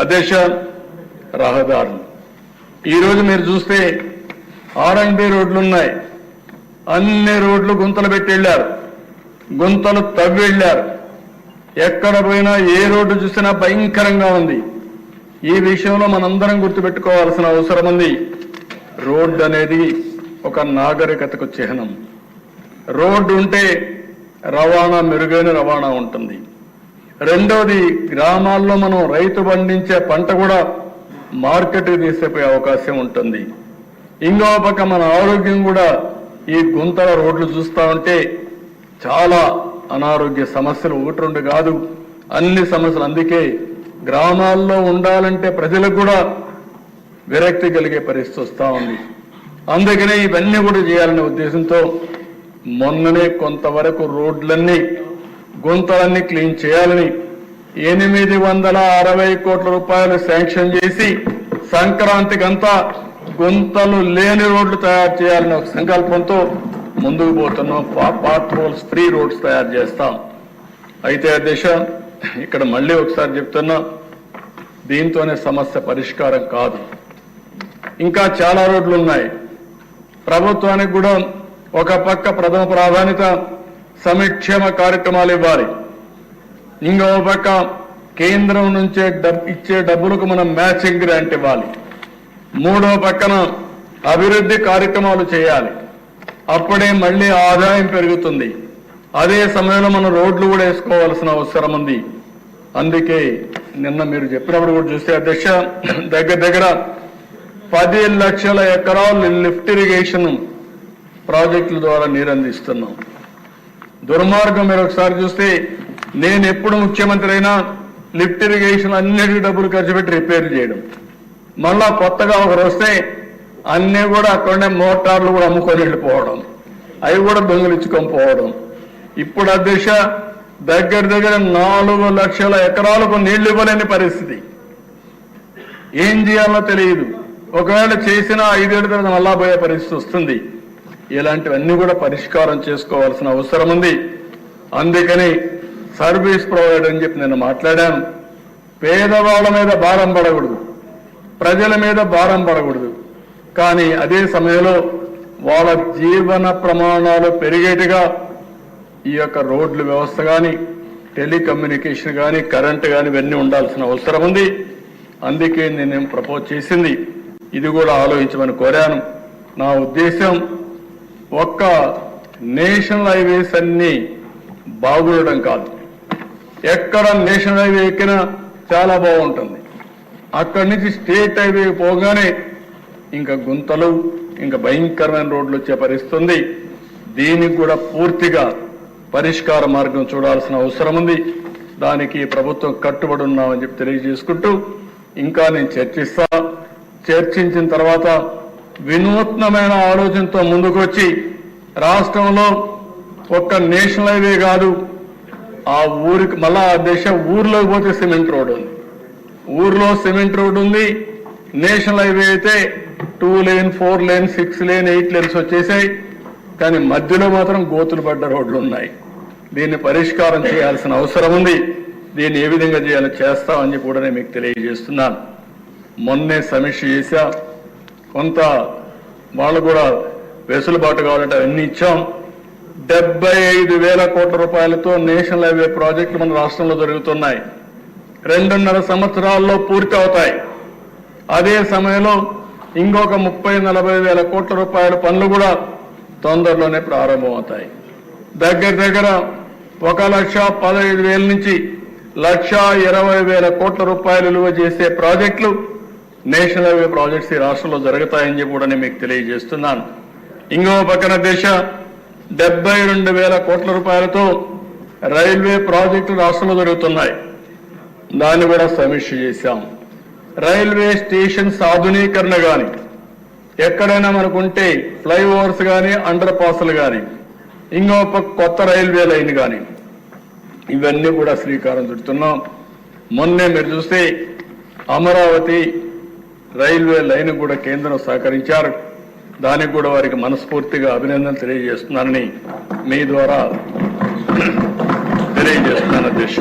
అధ్యక్ష, రహదారులు ఈరోజు మీరు చూస్తే R&B రోడ్లు ఉన్నాయి. అన్ని రోడ్లు గుంతలు పెట్టి వెళ్ళారు, గుంతలు తవ్వి వెళ్ళారు. ఎక్కడ పోయినా ఏ రోడ్డు చూసినా భయంకరంగా ఉంది. ఈ విషయంలో మనందరం గుర్తుపెట్టుకోవాల్సిన అవసరం ఉంది. రోడ్డు అనేది ఒక నాగరికతకు చిహ్నం. రోడ్డు ఉంటే రవాణా, మెరుగైన రవాణా ఉంటుంది. రెండోది, గ్రామాల్లో మనం రైతు పండించే పంట కూడా మార్కెట్కి తీసుకుపోయే అవకాశం ఉంటుంది. ఇంకో పక్క మన ఆరోగ్యం కూడా ఈ గుంతల రోడ్లు చూస్తూ ఉంటే చాలా అనారోగ్య సమస్యలు ఒకటి రెండు కాదు, అన్ని సమస్యలు. అందుకే గ్రామాల్లో ఉండాలంటే ప్రజలకు కూడా విరక్తి కలిగే పరిస్థితి వస్తూ ఉంది. అందుకనే ఇవన్నీ కూడా చేయాలనే ఉద్దేశంతో మొన్ననే కొంతవరకు రోడ్లన్నీ, గుంతలన్నీ క్లీన్ చేయాలని 860 కోట్ల రూపాయలు శాంక్షన్ చేసి సంక్రాంతికంతా గుంతలు లేని రోడ్లు తయారు చేయాలని ఒక సంకల్పంతో ముందుకు పోతున్నాం. పాత్ హోల్స్ ఫ్రీ రోడ్స్ తయారు చేస్తాం. అయితే అధ్యక్ష, ఇక్కడ మళ్ళీ ఒకసారి చెప్తున్నా, దీంతోనే సమస్య పరిష్కారం కాదు. ఇంకా చాలా రోడ్లు ఉన్నాయి. ప్రభుత్వానికి కూడా ఒక పక్క ప్రథమ ప్రాధాన్యత సంక్షేమ కార్యక్రమాలు ఇవ్వాలి. ఇంకో పక్క కేంద్రం నుంచే ఇచ్చే డబ్బులకు మనం మ్యాచింగ్ గ్రాంట్ ఇవ్వాలి. మూడో పక్కన అభివృద్ధి కార్యక్రమాలు చేయాలి. అప్పుడే మళ్ళీ ఆదాయం పెరుగుతుంది. అదే సమయంలో మనం రోడ్లు కూడా వేసుకోవాల్సిన అవసరం ఉంది. అందుకే నిన్న మీరు చెప్పినప్పుడు కూడా చూస్తే అధ్యక్ష, దగ్గర 10 లక్షల ఎకరాలు లిఫ్ట్ ఇరిగేషన్ ప్రాజెక్టుల ద్వారా నీరు అందిస్తున్నాం. దుర్మార్గం మీరు ఒకసారి చూస్తే, నేను ఎప్పుడు ముఖ్యమంత్రి అయినా లిఫ్ట్ ఇరిగేషన్ అన్నిటికీ డబ్బులు ఖర్చు పెట్టి రిపేర్ చేయడం, మళ్ళా కొత్తగా ఒకరు వస్తే అన్నీ కూడా అక్కడనే మోటార్లు కూడా అమ్ముకొని వెళ్ళిపోవడం, అవి కూడా దొంగిలించుకొని పోవడం. ఇప్పుడు అధ్యక్ష, దగ్గర 4 లక్షల ఎకరాలకు నీళ్లు ఇవ్వలేని పరిస్థితి. ఏం చేయాలో తెలియదు. ఒకవేళ చేసినా 5 ఏళ్ల తర్వాత మళ్ళా పోయే పరిస్థితి వస్తుంది. ఇలాంటివన్నీ కూడా పరిష్కారం చేసుకోవాల్సిన అవసరం ఉంది. అందుకని సర్వీస్ ప్రొవైడర్ అని చెప్పి నేను మాట్లాడాను. పేదవాళ్ళ మీద భారం పడకూడదు, ప్రజల మీద భారం పడకూడదు. కానీ అదే సమయంలో వాళ్ళ జీవన ప్రమాణాలు పెరిగేట్టుగా ఈ యొక్క రోడ్ల వ్యవస్థ కానీ, టెలికమ్యూనికేషన్ కానీ, కరెంటు కానీ ఇవన్నీ ఉండాల్సిన అవసరం ఉంది. అందుకే నేను ప్రపోజ్ చేసింది ఇది కూడా ఆలోచించమని కోరాను. నా ఉద్దేశం, ఒక్క నేషనల్ హైవేస్ అన్ని బాగుండడం కాదు, ఎక్కడ నేషనల్ హైవే ఎక్కినా చాలా బాగుంటుంది. అక్కడి నుంచి స్టేట్ హైవే పోగానే ఇంకా గుంతలు, ఇంకా భయంకరమైన రోడ్లు వచ్చే పరిస్థితి ఉంది. దీనికి కూడా పూర్తిగా పరిష్కార మార్గం చూడాల్సిన అవసరం ఉంది. దానికి ప్రభుత్వం కట్టుబడి ఉన్నామని చెప్పి తెలియజేసుకుంటూ, ఇంకా నేను చర్చించిన తర్వాత వినూత్నమైన ఆలోచనతో ముందుకు వచ్చి, రాష్ట్రంలో ఒక్క నేషనల్ హైవే కాదు, ఆ ఊరికి మళ్ళా దేశ ఊర్లోకి పోతే సిమెంట్ రోడ్ ఉంది, ఊర్లో సిమెంట్ రోడ్ ఉంది. నేషనల్ హైవే అయితే 2 లేన్, 4 లేన్, 6 లేన్, 8 లేన్స్ వచ్చేసాయి. కానీ మధ్యలో మాత్రం గోతులు పడ్డ రోడ్లు ఉన్నాయి. దీన్ని పరిష్కారం చేయాల్సిన అవసరం ఉంది. దీన్ని ఏ విధంగా చేయాలో చేస్తామని చెప్పి కూడా నేను మీకు తెలియజేస్తున్నాను. మొన్నే సమీక్ష చేశా. కొంత వాళ్ళు కూడా వెసులుబాటు కావాలంటే అవన్నీ ఇచ్చాం. 75,000 కోట్ల రూపాయలతో నేషనల్ హైవే ప్రాజెక్టులు మన రాష్ట్రంలో జరుగుతున్నాయి. 2.5 సంవత్సరాల్లో పూర్తి అవుతాయి. అదే సమయంలో ఇంకొక 30-40 కోట్ల రూపాయల పనులు కూడా తొందరలోనే ప్రారంభమవుతాయి. దగ్గర 1,15,000 నుంచి 1,20,000 కోట్ల రూపాయలు విలువ చేసే ప్రాజెక్టులు, నేషనల్ హైవే ప్రాజెక్ట్స్ ఈ రాష్ట్రంలో జరుగుతాయని చెప్పి కూడా నేను మీకు తెలియజేస్తున్నాను. ఇంకో పక్కన 72,000 కోట్ల రూపాయలతో రైల్వే ప్రాజెక్టులు రాష్ట్రంలో జరుగుతున్నాయి. దాన్ని కూడా సమీక్ష చేశాం. రైల్వే స్టేషన్స్ ఆధునీకరణ కానీ, ఎక్కడైనా మనకుంటే ఫ్లైఓవర్స్ కానీ, అండర్ పాస్లు కానీ, ఇంకో కొత్త రైల్వే లైన్ కానీ, ఇవన్నీ కూడా శ్రీకారం చుడుతున్నాం. మొన్నే మీరు చూస్తే అమరావతి రైల్వే లైన్ కూడా కేంద్రం సహకరించారు. దానికి కూడా వారికి మనస్ఫూర్తిగా అభినందనలు తెలియజేస్తున్నానని మీ ద్వారా తెలియజేస్తున్నాను అధ్యక్ష.